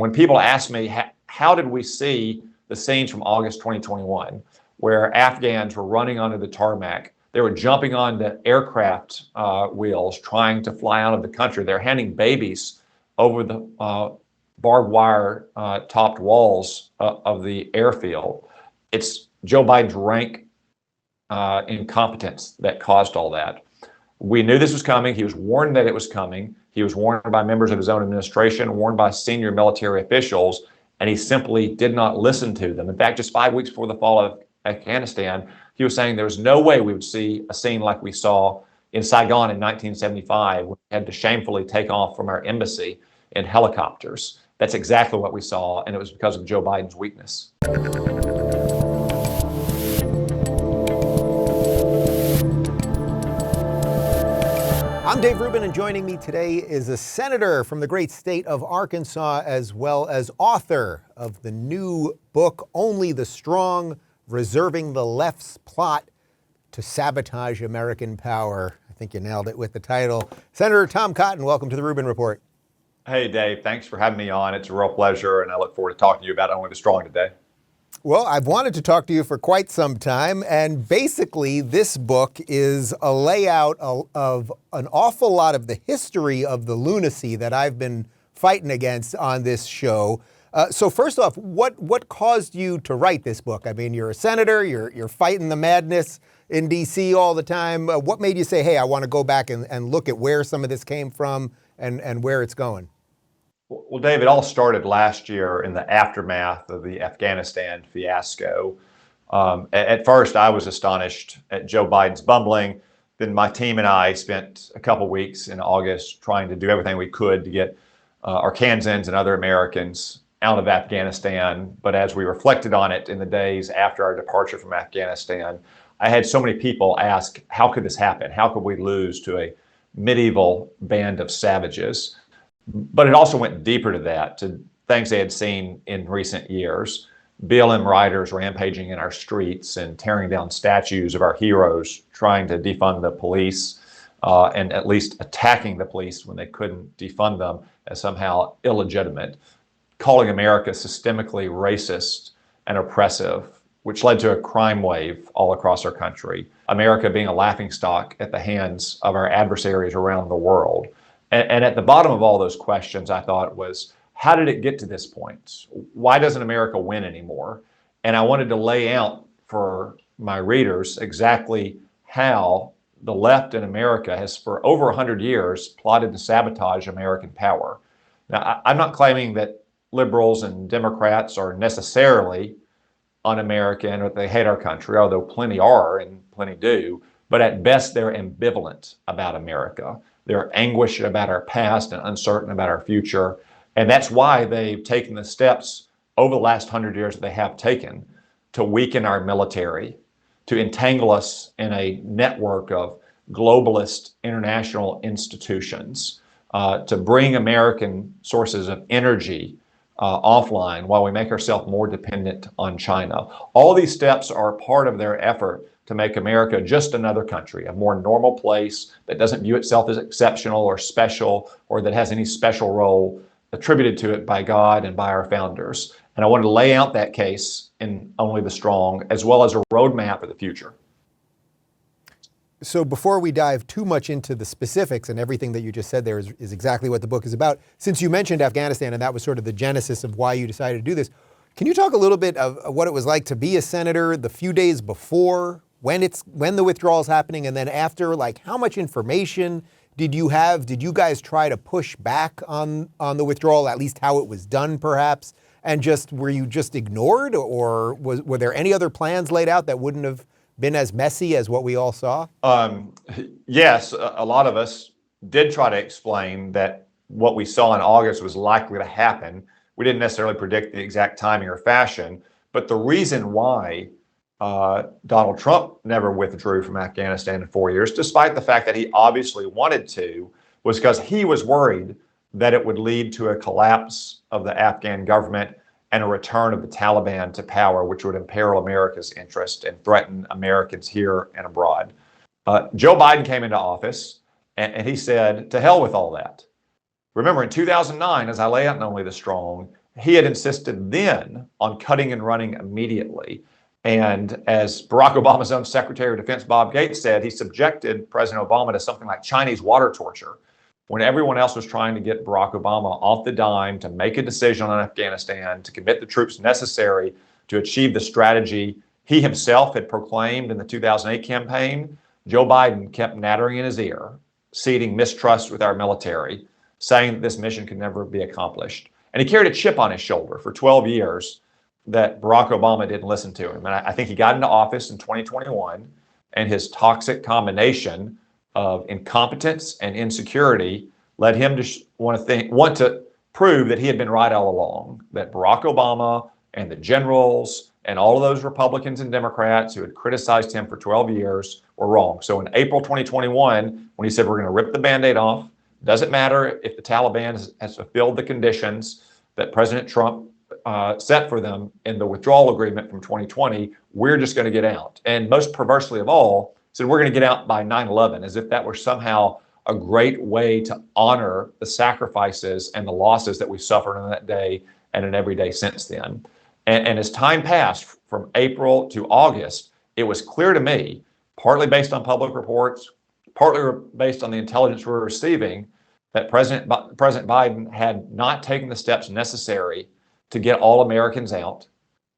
when people ask me, how did we see the scenes from August 2021, where Afghans were running onto the tarmac, they were jumping onto aircraft wheels, trying to fly out of the country. They're handing babies over the barbed wire topped walls of the airfield. It's Joe Biden's rank incompetence that caused all that. We knew this was coming. He was warned that it was coming. He was warned by members of his own administration, warned by senior military officials, and he simply did not listen to them. In fact, just 5 weeks before the fall of Afghanistan, he was saying there was no way we would see a scene like we saw in Saigon in 1975, when we had to shamefully take off from our embassy in helicopters. That's exactly what we saw, and it was because of Joe Biden's weakness. I'm Dave Rubin, and joining me today is a senator from the great state of Arkansas, as well as author of the new book, Only the Strong: Reserving the Left's Plot to Sabotage American Power. I think you nailed it with the title. Senator Tom Cotton, welcome to the Rubin Report. Hey, Dave, thanks for having me on. It's a real pleasure, and I look forward to talking to you about Only the Strong today. Well, I've wanted to talk to you for quite some time, and basically this book is a layout of an awful lot of the history of the lunacy that I've been fighting against on this show. So first off, what caused you to write this book? I mean, you're a senator, you're fighting the madness in D.C. all the time. What made you say, hey, I want to go back and look at where some of this came from and where it's going? Well, Dave, it all started last year in the aftermath of the Afghanistan fiasco. At first, I was astonished at Joe Biden's bumbling. Then my team and I spent a couple weeks in August trying to do everything we could to get Arkansans and other Americans out of Afghanistan. But as we reflected on it in the days after our departure from Afghanistan, I had so many people ask, how could this happen? How could we lose to a medieval band of savages? But it also went deeper to that, to things they had seen in recent years. BLM riders rampaging in our streets and tearing down statues of our heroes, trying to defund the police, and at least attacking the police when they couldn't defund them as somehow illegitimate. Calling America systemically racist and oppressive, which led to a crime wave all across our country. America being a laughingstock at the hands of our adversaries around the world. And at the bottom of all those questions, I thought, was, how did it get to this point? Why doesn't America win anymore? And I wanted to lay out for my readers exactly how the left in America has, for over 100 years, plotted to sabotage American power. Now, I'm not claiming that liberals and Democrats are necessarily un-American or that they hate our country, although plenty are and plenty do. But at best, they're ambivalent about America. They're anguished about our past and uncertain about our future. And that's why they've taken the steps over the last 100 years that they have taken to weaken our military, to entangle us in a network of globalist international institutions, to bring American sources of energy offline while we make ourselves more dependent on China. All these steps are part of their effort to make America just another country, a more normal place that doesn't view itself as exceptional or special, or that has any special role attributed to it by God and by our founders. And I wanted to lay out that case in Only the Strong, as well as a roadmap for the future. So before we dive too much into the specifics, and everything that you just said there is exactly what the book is about, since you mentioned Afghanistan and that was sort of the genesis of why you decided to do this, can you talk a little bit of what it was like to be a senator the few days before, when the withdrawal is happening, and then after? Like, how much information did you have? Did you guys try to push back on the withdrawal, at least how it was done perhaps? And were you just ignored, or were there any other plans laid out that wouldn't have been as messy as what we all saw? Yes, a lot of us did try to explain that what we saw in August was likely to happen. We didn't necessarily predict the exact timing or fashion, but the reason why Donald Trump never withdrew from Afghanistan in 4 years, despite the fact that he obviously wanted to, was because he was worried that it would lead to a collapse of the Afghan government and a return of the Taliban to power, which would imperil America's interest and threaten Americans here and abroad. Joe Biden came into office and he said, to hell with all that. Remember, in 2009, as I lay out in Only the Strong, he had insisted then on cutting and running immediately. And as Barack Obama's own Secretary of Defense, Bob Gates, said, he subjected President Obama to something like Chinese water torture when everyone else was trying to get Barack Obama off the dime to make a decision on Afghanistan, to commit the troops necessary to achieve the strategy he himself had proclaimed in the 2008 campaign. Joe Biden kept nattering in his ear, seeding mistrust with our military, saying that this mission could never be accomplished. And he carried a chip on his shoulder for 12 years that Barack Obama didn't listen to him. And I think he got into office in 2021, and his toxic combination of incompetence and insecurity led him to want to prove that he had been right all along, that Barack Obama and the generals and all of those Republicans and Democrats who had criticized him for 12 years were wrong. So in April 2021, when he said, we're going to rip the Band-Aid off, doesn't matter if the Taliban has fulfilled the conditions that President Trump set for them in the withdrawal agreement from 2020, we're just going to get out. And most perversely of all, said we're going to get out by 9/11, as if that were somehow a great way to honor the sacrifices and the losses that we suffered on that day and in every day since then. And as time passed from April to August, it was clear to me, partly based on public reports, partly based on the intelligence we're receiving, that President Biden had not taken the steps necessary to get all Americans out,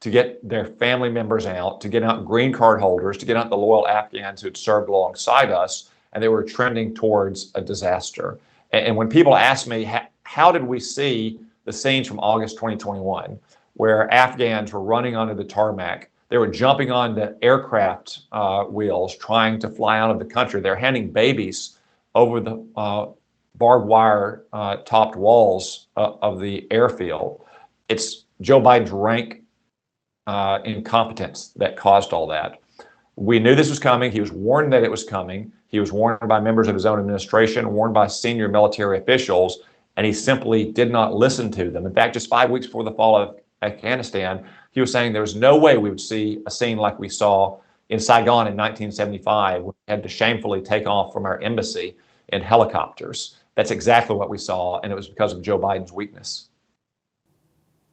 to get their family members out, to get out green card holders, to get out the loyal Afghans who had served alongside us, and they were trending towards a disaster. And when people ask me, how did we see the scenes from August 2021, where Afghans were running onto the tarmac, they were jumping on the aircraft wheels, trying to fly out of the country. They're handing babies over the barbed wire topped walls of the airfield. It's Joe Biden's rank incompetence that caused all that. We knew this was coming. He was warned that it was coming. He was warned by members of his own administration, warned by senior military officials, and he simply did not listen to them. In fact, just 5 weeks before the fall of Afghanistan, he was saying there was no way we would see a scene like we saw in Saigon in 1975, when we had to shamefully take off from our embassy in helicopters. That's exactly what we saw, and it was because of Joe Biden's weakness.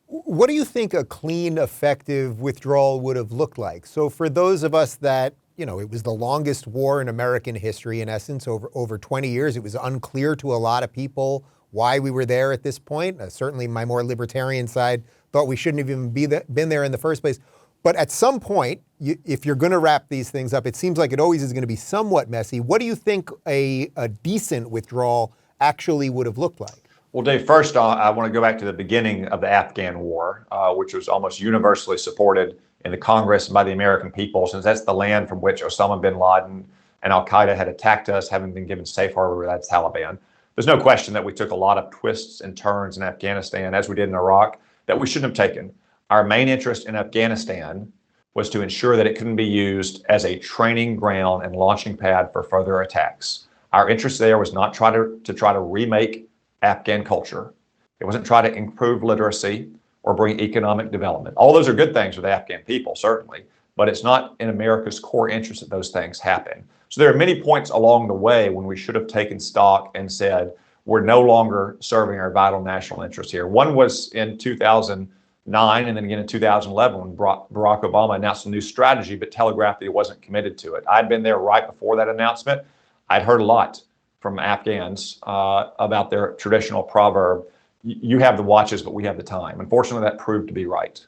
What do you think a clean, effective withdrawal would have looked like? So for those of us that, it was the longest war in American history, in essence, over 20 years. It was unclear to a lot of people why we were there at this point. Certainly my more libertarian side thought we shouldn't have even been there in the first place. But at some point, if you're going to wrap these things up, it seems like it always is going to be somewhat messy. What do you think a decent withdrawal actually would have looked like? Well, Dave, first I want to go back to the beginning of the Afghan war, which was almost universally supported in the Congress and by the American people, since that's the land from which Osama bin Laden and al-Qaeda had attacked us, having been given safe harbor by the Taliban. There's no question that we took a lot of twists and turns in Afghanistan, as we did in Iraq, that we shouldn't have taken. Our main interest in Afghanistan was to ensure that it couldn't be used as a training ground and launching pad for further attacks. Our interest there was not to try to remake Afghan culture. It wasn't try to improve literacy or bring economic development. All those are good things for the Afghan people, certainly, but it's not in America's core interest that those things happen. So there are many points along the way when we should have taken stock and said, we're no longer serving our vital national interest here. One was in 2009 and then again in 2011 when Barack Obama announced a new strategy but telegraphed that he wasn't committed to it. I'd been there right before that announcement. I'd heard a lot from Afghans about their traditional proverb, you have the watches, but we have the time. Unfortunately, that proved to be right.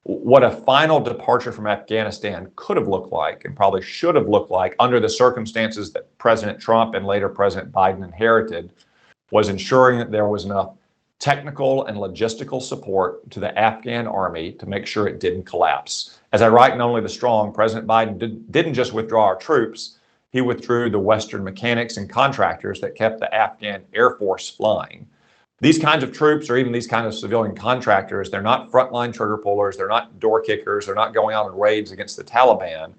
What a final departure from Afghanistan could have looked like and probably should have looked like under the circumstances that President Trump and later President Biden inherited was ensuring that there was enough technical and logistical support to the Afghan army to make sure it didn't collapse. As I write in Only the Strong, President Biden didn't just withdraw our troops, he withdrew the Western mechanics and contractors that kept the Afghan Air Force flying. These kinds of troops, or even these kinds of civilian contractors, they're not frontline trigger pullers, they're not door kickers, they're not going out on raids against the Taliban,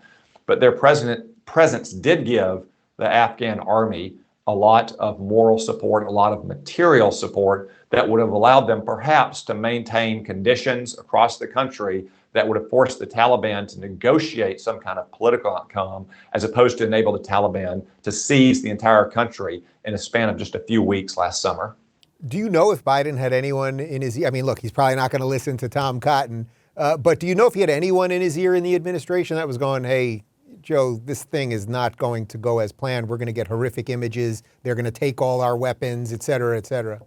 but their presence did give the Afghan army a lot of moral support, a lot of material support that would have allowed them perhaps to maintain conditions across the country that would have forced the Taliban to negotiate some kind of political outcome, as opposed to enable the Taliban to seize the entire country in a span of just a few weeks last summer. Do you know if Biden had anyone in his ear? I mean, look, he's probably not going to listen to Tom Cotton, but do you know if he had anyone in his ear in the administration that was going, hey, Joe, this thing is not going to go as planned. We're going to get horrific images. They're going to take all our weapons, et cetera, et cetera.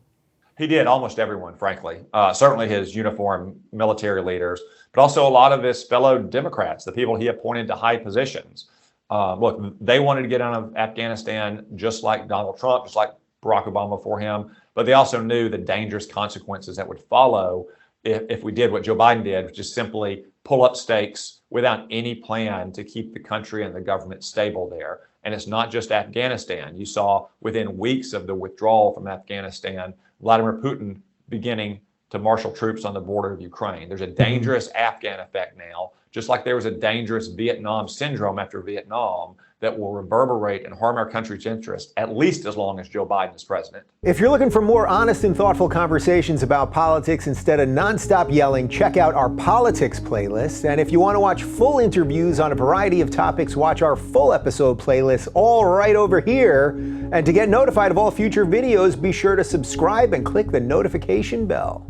He did, almost everyone, frankly. Certainly his uniformed military leaders, but also a lot of his fellow Democrats, the people he appointed to high positions. Look, they wanted to get out of Afghanistan just like Donald Trump, just like Barack Obama before him, but they also knew the dangerous consequences that would follow if we did what Joe Biden did, which is simply pull up stakes without any plan to keep the country and the government stable there. And it's not just Afghanistan. You saw within weeks of the withdrawal from Afghanistan, Vladimir Putin beginning to marshal troops on the border of Ukraine. There's a dangerous Afghan effect now, just like there was a dangerous Vietnam syndrome after Vietnam that will reverberate and harm our country's interests at least as long as Joe Biden is president. If you're looking for more honest and thoughtful conversations about politics instead of nonstop yelling, check out our politics playlist. And if you want to watch full interviews on a variety of topics, watch our full episode playlist all right over here. And to get notified of all future videos, be sure to subscribe and click the notification bell.